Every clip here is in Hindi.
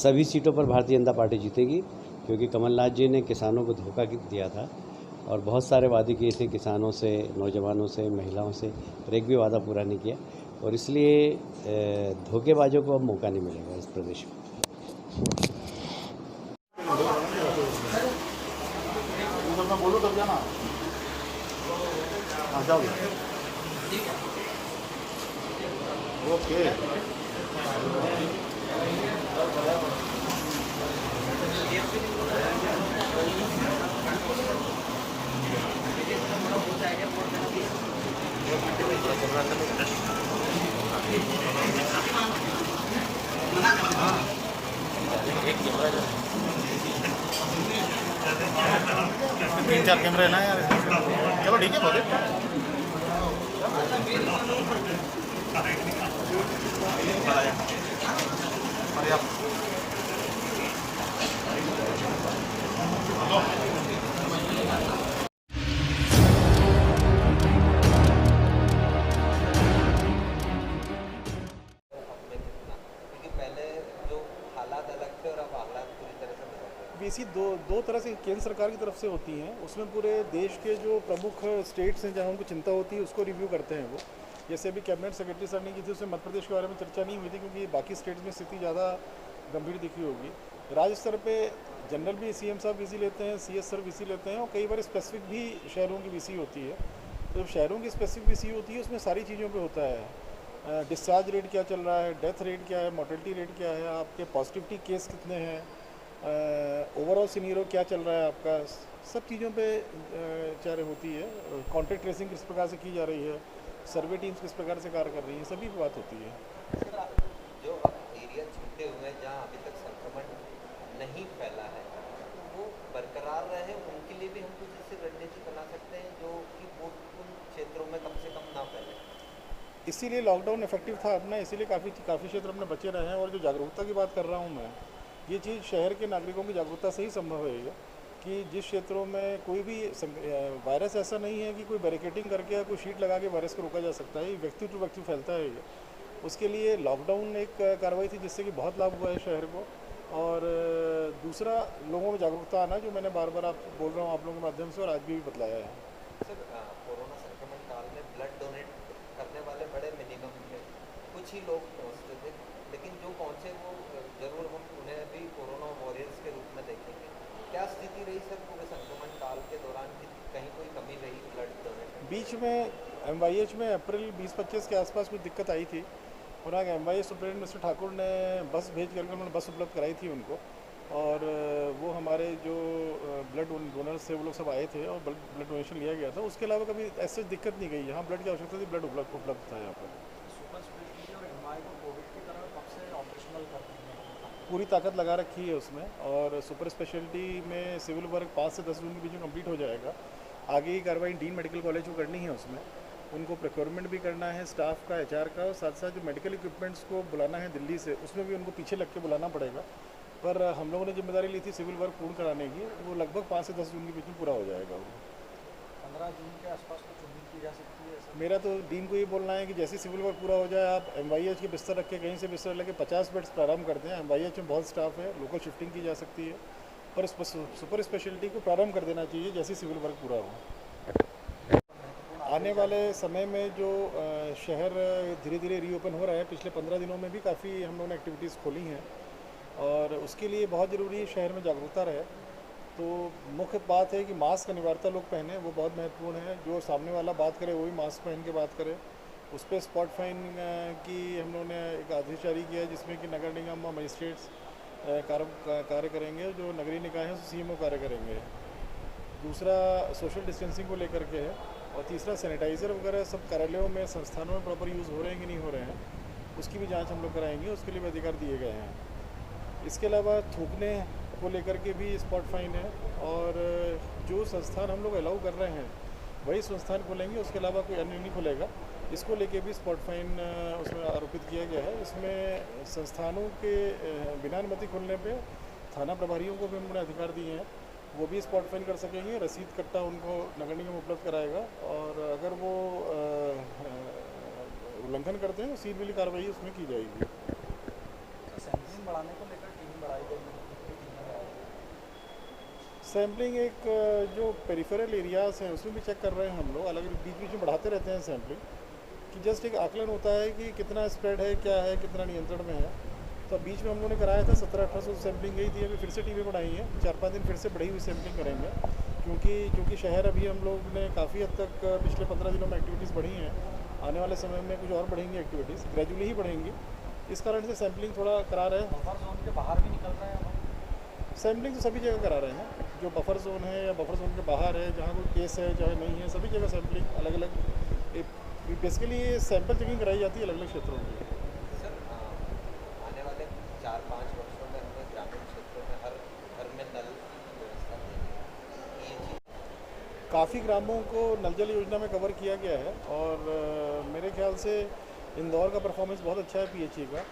सभी सीटों पर भारतीय जनता पार्टी जीतेगी, क्योंकि कमलनाथ जी ने किसानों को धोखा दिया था और बहुत सारे वादे किए थे किसानों से, नौजवानों से, महिलाओं से, पर एक भी वादा पूरा नहीं किया और इसलिए धोखेबाजों को अब मौका नहीं मिलेगा इस प्रदेश में। बोलो तब जाना। जाओ। ओके। 3-4 कैमरे ना यार। चलो ठीक है बहुत वीसी दो तरह से केंद्र सरकार की तरफ से होती हैं। उसमें पूरे देश के जो प्रमुख स्टेट्स हैं जहाँ उनको चिंता होती है उसको रिव्यू करते हैं वो। जैसे अभी कैबिनेट सेक्रेटरी सर ने की थी, उसमें मध्य प्रदेश के बारे में चर्चा नहीं हुई थी क्योंकि बाकी स्टेट्स में स्थिति ज़्यादा गंभीर दिखी होगी। राज्य स्तर पे जनरल भी सीएम साहब वीसी लेते हैं, सीएस सर वीसी लेते हैं और कई बार स्पेसिफिक भी शहरों की वीसी होती है। तो जब शहरों की स्पेसिफिक वीसी होती है उसमें सारी चीज़ों पर होता है, डिस्चार्ज रेट क्या चल रहा है, डेथ रेट क्या है, मोर्टेलिटी रेट क्या है, आपके पॉजिटिविटी केस कितने हैं, ओवरऑल सीनियरों क्या चल रहा है आपका, सब चीज़ों पे चारे होती है। कॉन्टैक्ट ट्रेसिंग किस प्रकार से की जा रही है, सर्वे टीम्स किस प्रकार से कार्य कर रही हैं, सभी बात होती है। जो एरिया छूटे हुए हैं जहाँ अभी तक संक्रमण नहीं फैला है वो बरकरार रहे, उनके लिए भी हम कुछ ऐसी रणनीति बना सकते हैं जो कि वो उन क्षेत्रों में कम से कम ना फैले। इसीलिए लॉकडाउन इफेक्टिव था अपना, इसीलिए काफ़ी क्षेत्र अपने बचे रहे हैं। और जो जागरूकता की बात कर रहा हूँ मैं, ये चीज़ शहर के नागरिकों की जागरूकता से ही संभव है कि जिस क्षेत्रों में कोई भी वायरस ऐसा नहीं है कि कोई बैरिकेडिंग करके या कोई शीट लगा के वायरस को रोका जा सकता है, ये व्यक्ति टू व्यक्ति फैलता है ये। उसके लिए लॉकडाउन एक कार्रवाई थी जिससे कि बहुत लाभ हुआ है शहर को। और दूसरा, लोगों में जागरूकता आना, जो मैंने बार बार आप बोल रहा हूँ आप लोगों के माध्यम से और आज भी बतलाया है। सर, कोरोना संक्रमण काल में ब्लड डोनेट करने वाले बड़े मिनिमम थे, कुछ ही लोग पहुँचते थे, लेकिन जो पहुँचे वो जरूर हम उन्हें भी कोरोना वॉरियर्स के रूप में देखेंगे। क्या स्थिति रही सर पूरे संक्रमण काल के दौरान, कि कहीं कोई कमी रही ब्लड डोनेट? बीच में MYH में अप्रैल 20-25 के आसपास कुछ दिक्कत आई थी और आगे MYH सुप्रीटेंडेंट मिस्टर ठाकुर ने बस भेज करके उन्होंने बस उपलब्ध कराई थी उनको। और वो हमारे जो ब्लड डोनर्स थे वो लोग सब आए थे और ब्लड डोनेशन लिया गया था। उसके अलावा कभी ऐसे दिक्कत नहीं गई। यहाँ ब्लड की आवश्यकता थी, ब्लड उपलब्ध था यहाँ पर। पूरी ताकत लगा रखी है उसमें। और सुपर स्पेशलिटी में सिविल वर्क 5 से 10 जून के बीच में कंप्लीट हो जाएगा। आगे की कार्रवाई डीन मेडिकल कॉलेज को करनी है, उसमें उनको प्रोक्योरमेंट भी करना है स्टाफ का, HR का, और साथ साथ जो मेडिकल इक्विपमेंट्स को बुलाना है दिल्ली से, उसमें भी उनको पीछे लग के बुलाना पड़ेगा। पर हम लोगों ने जिम्मेदारी ली थी सिविल वर्क पूर्ण कराने की, वो लगभग 5 से 10 जून के बीच में पूरा हो जाएगा। वो 15 जून के आसपास कुछ उम्मीद की जा सकती है। मेरा तो डीन को ये बोलना है कि जैसे सिविल वर्क पूरा हो जाए आप MYH के बिस्तर रख के कहीं से बिस्तर लेके 50 बेड्स प्रारंभ करते हैं। MYH में बहुत स्टाफ है, लोकल शिफ्टिंग की जा सकती है, पर सुपर स्पेशलिटी को प्रारंभ कर देना चाहिए जैसे सिविल वर्क पूरा हो। आने वाले समय में जो शहर धीरे धीरे रीओपन हो रहा है, पिछले 15 दिनों में भी काफ़ी हम लोगों ने एक्टिविटीज़ खोली हैं और उसके लिए बहुत ज़रूरी है शहर में जागरूकता रहे। तो मुख्य बात है कि मास्क अनिवार्यता लोग पहने, वो बहुत महत्वपूर्ण है। जो सामने वाला बात करे वो भी मास्क पहन के बात करे। उस पर स्पॉट फाइन की हम लोगों ने एक आदेश जारी किया है जिसमें कि नगर निगम और मजिस्ट्रेट्स कार्य करेंगे, जो नगरीय निकाय हैं CMO कार्य करेंगे। दूसरा सोशल डिस्टेंसिंग को लेकर के है और तीसरा सैनिटाइज़र वगैरह सब कार्यालयों में, संस्थानों में प्रॉपर यूज़ हो रहे हैं कि नहीं हो रहे हैं, उसकी भी जाँच हम लोग कराएंगे, उसके लिए भी अधिकार दिए गए हैं। इसके अलावा थूकने को लेकर के भी स्पॉट फाइन है और जो संस्थान हम लोग अलाउ कर रहे हैं वही संस्थान खोलेंगे, उसके अलावा कोई अन्य नहीं खुलेगा। इसको लेके भी स्पॉट फाइन उसमें आरोपित किया गया है। इसमें संस्थानों के बिना अनुमति खोलने पे थाना प्रभारियों को भी हमने अधिकार दिए हैं, वो भी स्पॉट फाइन कर सकेंगे। रसीद कट्टा उनको नगर निगम उपलब्ध कराएगा और अगर वो उल्लंघन करते हैं तो सील मिली कार्रवाई उसमें की जाएगी। सैनिटाइजिंग बढ़ाने को लेकर टीम बढ़ाई सैम्पलिंग एक जो पेरिफेरल एरियाज हैं उसमें भी चेक कर रहे हैं हम लोग, अलग बीच बीच में बढ़ाते रहते हैं सैम्पलिंग, कि जस्ट एक आकलन होता है कि कितना स्प्रेड है, क्या है, कितना नियंत्रण में है। तो बीच में हम लोगों ने कराया था 1700-1800 सैम्पलिंग गई थी, अभी फिर से टीमें बढ़ाई हैं, 4-5 दिन फिर से बढ़ी हुई सैम्पलिंग करेंगे, क्योंकि शहर अभी हम लोग ने काफ़ी हद तक पिछले 15 दिनों में एक्टिविटीज़ बढ़ी हैं, आने वाले समय में कुछ और बढ़ेंगी एक्टिविटीज़, ग्रेजुअली ही बढ़ेंगी, इस कारण से सैम्पलिंग थोड़ा करा रहे हैं। बफर जोन के बाहर भी निकल रहे हैं। सैम्पलिंग तो सभी जगह करा रहे हैं, जो बफर जोन है या बफर जोन के बाहर है, जहाँ कोई केस है चाहे नहीं है, सभी जगह सैम्पलिंग अलग अलग बेसिकली ये सैंपल चेकिंग कराई जाती है अलग अलग क्षेत्रों में। सर आने वाले 4-5 वर्षों में हमें ग्रामीण क्षेत्रों में हर घर में नल की व्यवस्था देनी है, ये चीज़ काफ़ी ग्रामों को नल जल योजना में कवर किया गया है, और मेरे ख्याल से इंदौर का परफॉर्मेंस बहुत अच्छा है PHE का,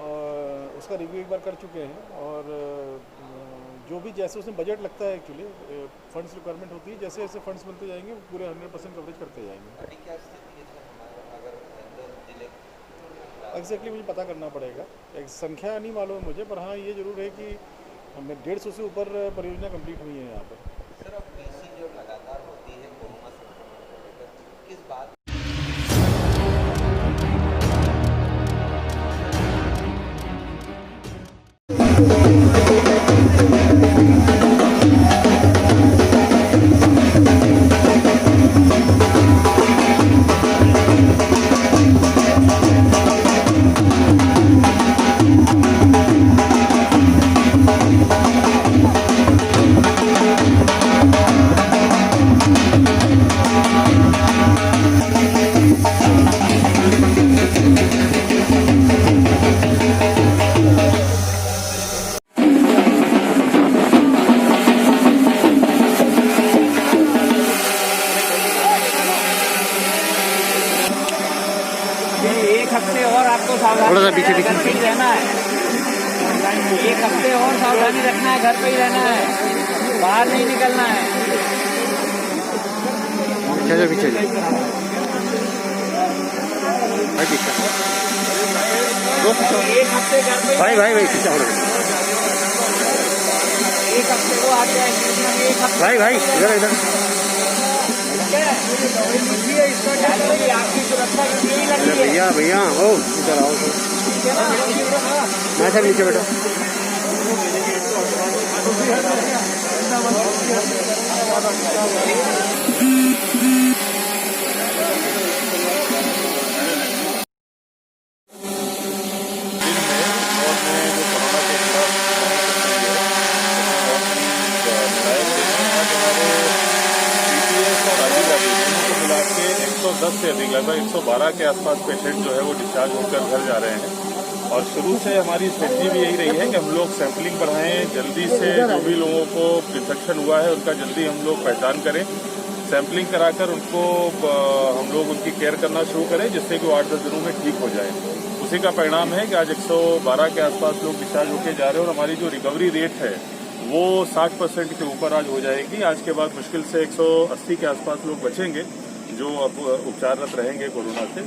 और उसका रिव्यू एक बार कर चुके हैं, और जो भी जैसे उसमें बजट लगता है, एक्चुअली फंड्स रिक्वायरमेंट होती है, जैसे जैसे फंड्स मिलते जाएंगे पूरे 100% कवरेज करते जाएंगे। अभी क्या स्थिति है सर हमारा, अगर इंदौर जिले एग्जैक्टली मुझे पता करना पड़ेगा, एक संख्या नहीं मालूम है मुझे, पर हाँ ये ज़रूर है कि हमें 150 से ऊपर परियोजना कंप्लीट हुई है यहाँ पर। सर अब PC जो लगातार होती है कोरोना संक्रमण को लेकर, किस बात एक हफ्ते और आपको सावधानी थोड़ा सा पीछे घर पे ही रहना है। एक हफ्ते और सावधानी रखना है, घर पे ही रहना है, बाहर नहीं निकलना है। पीछे एक हफ्ते घर पे भाई पीछे एक हफ्ते वो आते हैं, एक हफ्ते भाई इधर आपकी सुरक्षा के लिए ही लगी है। भैया ओ इधर आओ, मैं सब नीचे बैठो। से अधिक लगभग 112 के आसपास पेशेंट जो है वो डिस्चार्ज होकर घर जा रहे हैं। और शुरू से हमारी स्ट्रेटजी भी यही रही है कि हम लोग सैंपलिंग बढ़ाएं, जल्दी से जो भी लोगों को इन्फेक्शन हुआ है उनका जल्दी हम लोग पहचान करें, सैंपलिंग कराकर उनको हम लोग उनकी केयर करना शुरू करें, जिससे कि वो 8-10 दिनों में ठीक हो जाए। उसी का परिणाम है कि आज 112 के आसपास लोग डिस्चार्ज होकर जा रहे हैं, और हमारी जो रिकवरी रेट है वो 60% के ऊपर आज हो जाएगी। आज के बाद मुश्किल से 180 के आसपास लोग बचेंगे जो अब उपचाररत रहेंगे कोरोना से।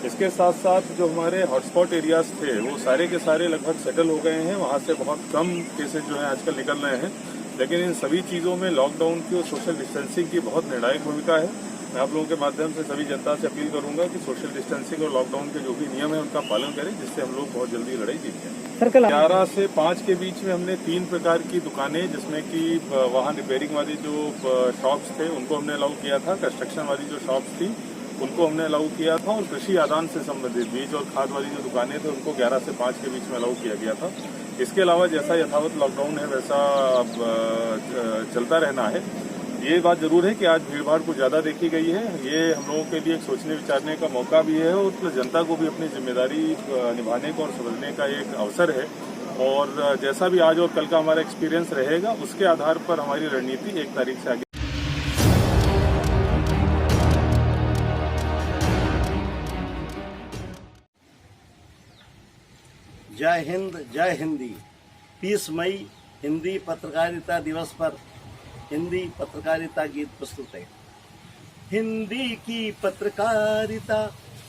इसके साथ साथ जो हमारे हॉटस्पॉट एरियाज थे वो सारे के सारे लगभग सेटल हो गए हैं, वहाँ से बहुत कम केसेज जो हैं आजकल निकल रहे हैं। लेकिन इन सभी चीज़ों में लॉकडाउन की और सोशल डिस्टेंसिंग की बहुत निर्णायक भूमिका है। मैं आप लोगों के माध्यम से सभी जनता से अपील करूंगा कि सोशल डिस्टेंसिंग और लॉकडाउन के जो भी नियम है उनका पालन करें, जिससे हम लोग बहुत जल्दी लड़ाई जीत जाएं। 11 से 5 के बीच में हमने 3 प्रकार की दुकानें, जिसमें कि वाहन रिपेयरिंग वाली जो शॉप्स थे उनको हमने अलाउ किया था, कंस्ट्रक्शन वाली जो शॉप्स थी उनको हमने अलाउ किया था, और कृषि आदान से संबंधित बीज और खाद वाली जो दुकानें थे उनको 11 से 5 के बीच में अलाउ किया गया था। इसके अलावा जैसा यथावत लॉकडाउन है वैसा चलता रहना है। ये बात जरूर है कि आज भीड़भाड़ कुछ ज़्यादा देखी गई है, ये हम लोगों के लिए एक सोचने विचारने का मौका भी है, और जनता को भी अपनी जिम्मेदारी निभाने का और समझने का एक अवसर है। और जैसा भी आज और कल का हमारा एक्सपीरियंस रहेगा उसके आधार पर हमारी रणनीति 1 तारीख से आगे। जय हिंद जय हिंदी। 30 मई हिंदी पत्रकारिता दिवस पर हिंदी पत्रकारिता गीत प्रस्तुत है। हिंदी की पत्रकारिता,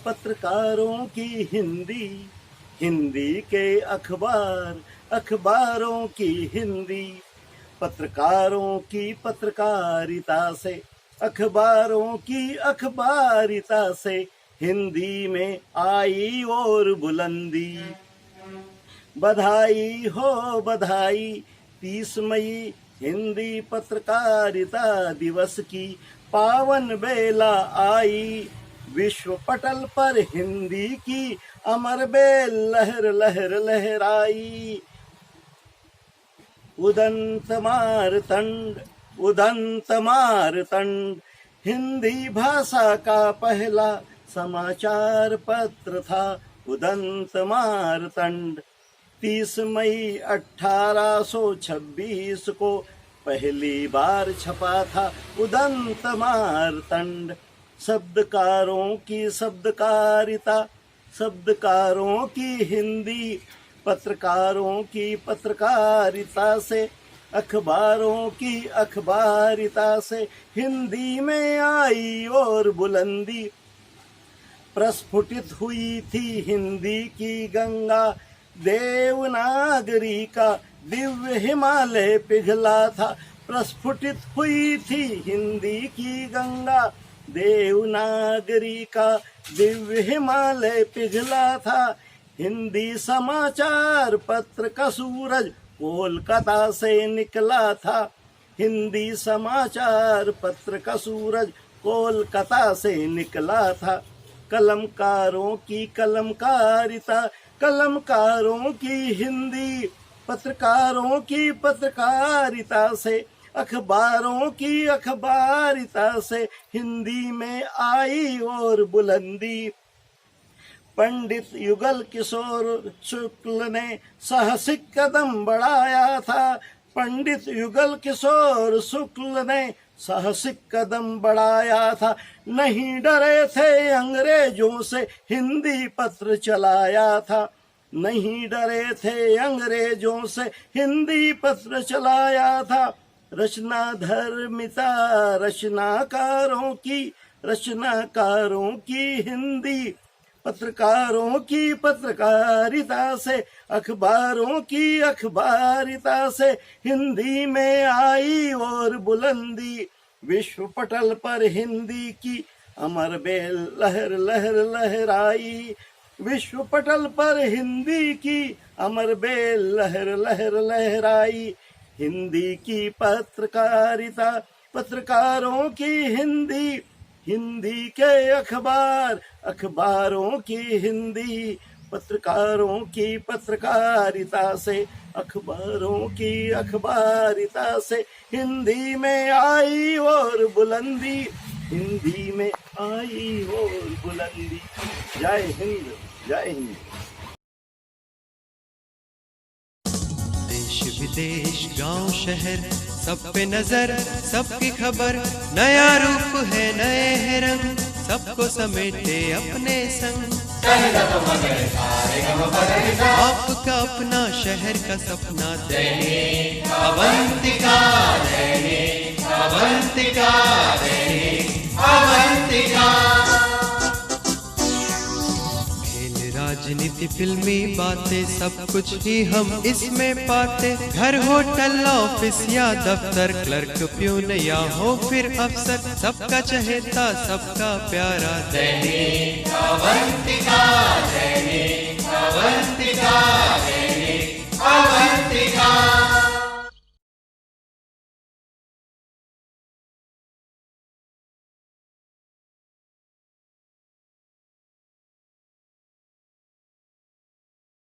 पत्रकारों की हिंदी, हिंदी के अखबार, अखबारों की हिंदी, पत्रकारों की पत्रकारिता से, अखबारों की अखबारिता से हिंदी में आई और बुलंदी। बधाई हो बधाई 30 मई हिंदी पत्रकारिता दिवस की पावन बेला आई। विश्व पटल पर हिंदी की अमर बेल लहर लहर लहराई। उदंत मारतंड हिंदी भाषा का पहला समाचार पत्र था। उदंत मारतंड 30 मई 1826 को पहली बार छपा था उदंत मारतंड। शब्दकारों की शब्दकारिता, शब्दकारों की हिंदी, पत्रकारों की पत्रकारिता से, अखबारों की अखबारिता से हिंदी में आई और बुलंदी। प्रस्फुटित हुई थी हिंदी की गंगा, देवनागरी का दिव्य हिमालय पिघला था। प्रस्फुटित हुई थी हिंदी की गंगा, देवनागरी का दिव्य हिमालय पिघला था। हिंदी समाचार पत्र का सूरज कोलकाता से निकला था। हिंदी समाचार पत्र का सूरज कोलकाता से निकला था। कलमकारों की कलमकारिता, कलमकारों की हिंदी, पत्रकारों की पत्रकारिता से, अखबारों की अखबारिता से हिंदी में आई और बुलंदी। पंडित युगल किशोर शुक्ल ने साहसिक कदम बढ़ाया था। पंडित युगल किशोर शुक्ल ने साहसिक कदम बढ़ाया था। नहीं डरे थे अंग्रेजों से हिंदी पत्र चलाया था। नहीं डरे थे अंग्रेजों से हिंदी पत्र चलाया था। रचना धर्मिता रचनाकारों की हिंदी, पत्रकारों की पत्रकारिता से, अखबारों की अखबारिता से हिंदी में आई और बुलंदी। विश्व पटल पर हिंदी की अमर बेल लहर लहर लहराई। विश्व पटल पर हिंदी की अमर बेल लहर लहर लहराई। हिंदी की पत्रकारिता, पत्रकारों की हिंदी, हिंदी के अखबार, अखबारों की हिंदी, पत्रकारों की पत्रकारिता से, अखबारों की अखबारिता से हिंदी में आई और बुलंदी। हिंदी में आई और बुलंदी। जय हिंद, जय हिंद। देश विदेश गांव शहर सब पे नजर, सबकी खबर, नया रूप है नए है रंग, सबको समेटे अपने संग। आपका अपना शहर का सपना दैनिक अवंतिका, दैनिक अवंतिका, दैनिक अवंतिका। राजनीति फिल्मी बातें सब कुछ ही हम इसमें पाते। घर होटल ऑफिस या दफ्तर, क्लर्क प्यून या हो फिर अफसर, सबका चहेता सबका प्यारा दैनिक अवंतिका, दैनिक अवंतिका, दैनिक अवंतिका।